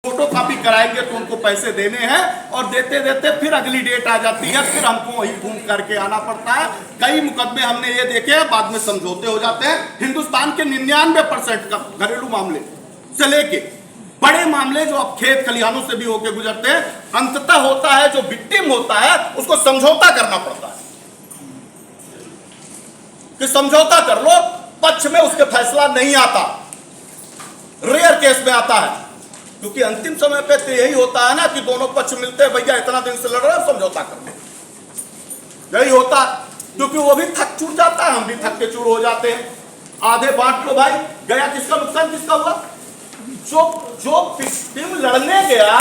Photo copy कराएंगे तो उनको पैसे देने हैं और देते देते फिर अगली डेट आ जाती है, फिर हमको वही घूम करके आना पड़ता है। कई मुकदमे हमने ये देखे हैं, बाद में समझौते हो जाते हैं। हिंदुस्तान के 99% का घरेलू मामले से लेके बड़े मामले जो अब खेत खलिहानों से भी होके गुजरते हैं, अंततः होता है जो विक्टिम होता है उसको समझौता करना पड़ता है कि समझौता कर लो, पक्ष में उसके फैसला नहीं आता, रेयर केस में आता है। क्योंकि अंतिम समय पे तो यही होता है ना कि दोनों पक्ष मिलते हैं, भैया इतना दिन से लड़ रहे हैं, समझौता कर लो, यही होता है। क्योंकि वो भी थक चूर जाता है, हम भी थक के चूर हो जाते हैं। आधे बांट लो भाई, गया किसका नुकसान, किसका हुआ? जो विक्टिम लड़ने गया,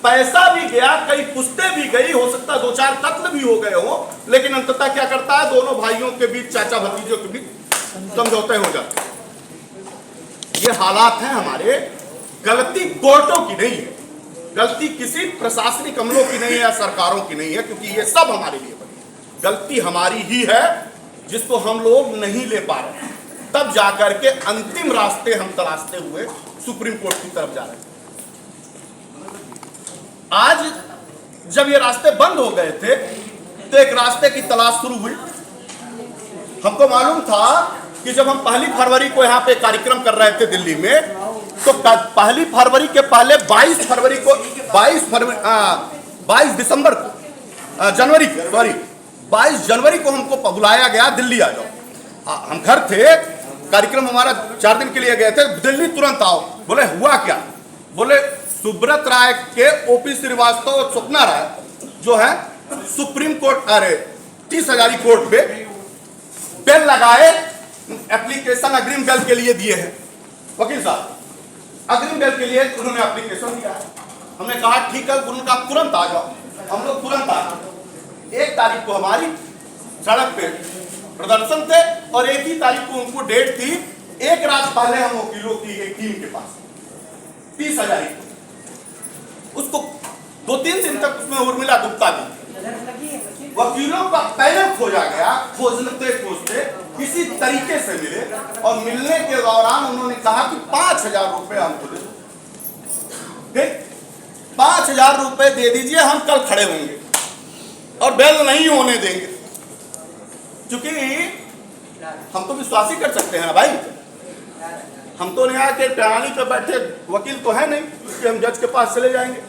पैसा भी गया, कई पुश्तें भी गई, हो सकता है 2-4 कत्ल भी हो गए हो, लेकिन अंततः क्या करता है, दोनों भाइयों के बीच, चाचा भतीजों के बीच समझौते हो जाते हैं। ये हालात हैं हमारे। गलती कोर्टों की नहीं है, गलती किसी प्रशासनिक अमलों की नहीं है या सरकारों की नहीं है, क्योंकि ये सब हमारे लिए बनी है। गलती हमारी ही है जिसको हम लोग नहीं ले पा रहे हैं, तब जाकर के अंतिम रास्ते हम तलाशते हुए सुप्रीम कोर्ट की तरफ जा रहे हैं। आज जब ये रास्ते बंद हो गए थे तो एक रास्ते की तलाश शुरू हुई। हमको मालूम था कि जब हम 1 फरवरी को यहाँ पे कार्यक्रम कर रहे थे दिल्ली में, तो 1 फरवरी के पहले 22 जनवरी को हमको बुलाया गया, दिल्ली आ जाओ। हम घर थे, कार्यक्रम हमारा 4 दिन के लिए गए थे, दिल्ली तुरंत आओ। बोले हुआ क्या? बोले सुब्रत राय के ओपी श्रीवास्तव और स्वप्ना राय जो है सुप्रीम कोर्ट, अरे 30 हजारी कोर्ट पे बेल लगाए, एप्लीकेशन अग्रिम बेल के लिए दिए हैं। वकील साहब अग्रिम बेल के लिए उन्होंने एप्लीकेशन दिया है। हमने कहा ठीक है, उनका तुरंत आ जाओ। हम लोग तुरंत आ गए। 1 तारीख को हमारी सड़क पे प्रदर्शन थे और 1 ही तारीख को उनको डेट थी। 1 रात पहले हम वकीलों की एक टीम के पास 30 हजारी, उसको 2-3 दिन तक उसमें उर्मिला गुप्ता भी, वकीलों का पैनल खोजा गया। खोजते खोजते किसी तरीके से मिले और मिलने के दौरान उन्होंने कहा कि 5,000 रुपए हमको दे दो, ठीक, 5,000 रुपए दे दीजिए, हम कल खड़े होंगे और बेल नहीं होने देंगे। क्योंकि हम तो विश्वास ही कर सकते हैं ना भाई, हम तो न्याय के टहनी पे बैठे वकील तो है नहीं कि हम जज के पास चले जाएंगे।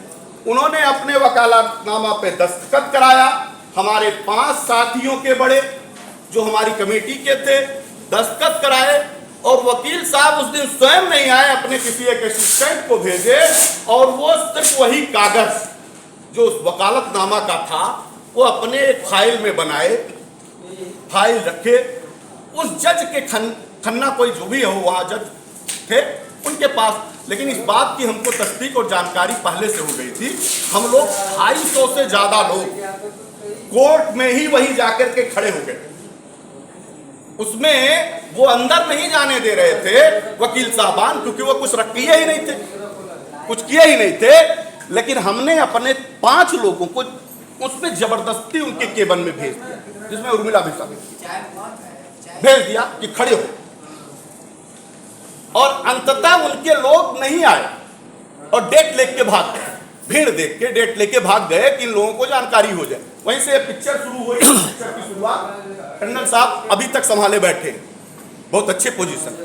उन्होंने अपने वकालतनामा पे दस्तखत कराया। हमारे 5 साथियों के बड़े जो हमारी कमेटी के थे दस्तखत कराए और वकील साहब उस दिन स्वयं नहीं आए, अपने किसी एक असिस्टेंट को भेजे और वो सिर्फ वही कागज जो उस वकालतनामा का था वो अपने एक फाइल में बनाए, फाइल रखे। उस जज के खन्ना कोई जो भी हो वहां जज थे उनके पास, लेकिन इस बात की हमको तस्दीक और जानकारी पहले से हो गई थी। हम लोग 250 से ज्यादा लोग कोर्ट में ही वही जाकर के खड़े हो गए। उसमें वो अंदर नहीं जाने दे रहे थे वकील साहबान, क्योंकि वो कुछ किए ही नहीं थे, कुछ किए ही नहीं थे। लेकिन हमने अपने 5 लोगों को उसमें जबरदस्ती उनके केबिन में भेज दिया, जिसमें उर्मिला भी शामिल, भेज दिया कि खड़े हो। और अंततः उनके लोग नहीं आए और डेट लेके भाग गए, भीड़ देख के डेट लेके भाग गए कि इन लोगों को जानकारी हो जाए। वहीं से पिक्चर शुरू हुई। पिक्चर की शुरुआत टंडन साहब अभी तक संभाले बैठे, बहुत अच्छे पोजीशन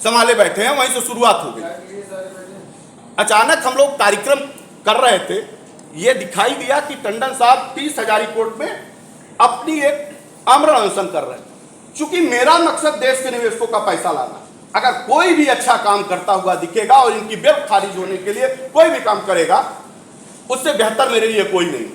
संभाले बैठे हैं, वहीं से शुरुआत हो गई। अचानक हम लोग कार्यक्रम कर रहे थे, ये दिखाई दिया कि टंडन साहब 30 हजारी कोर्ट में अपनी एक आमरण अनशन कर रहे हैं। चूंकि मेरा मकसद देश के निवेशकों का पैसा लाना, अगर कोई भी अच्छा काम करता हुआ दिखेगा और इनकी बेल खारिज होने के लिए कोई भी काम करेगा, उससे बेहतर मेरे लिए कोई नहीं।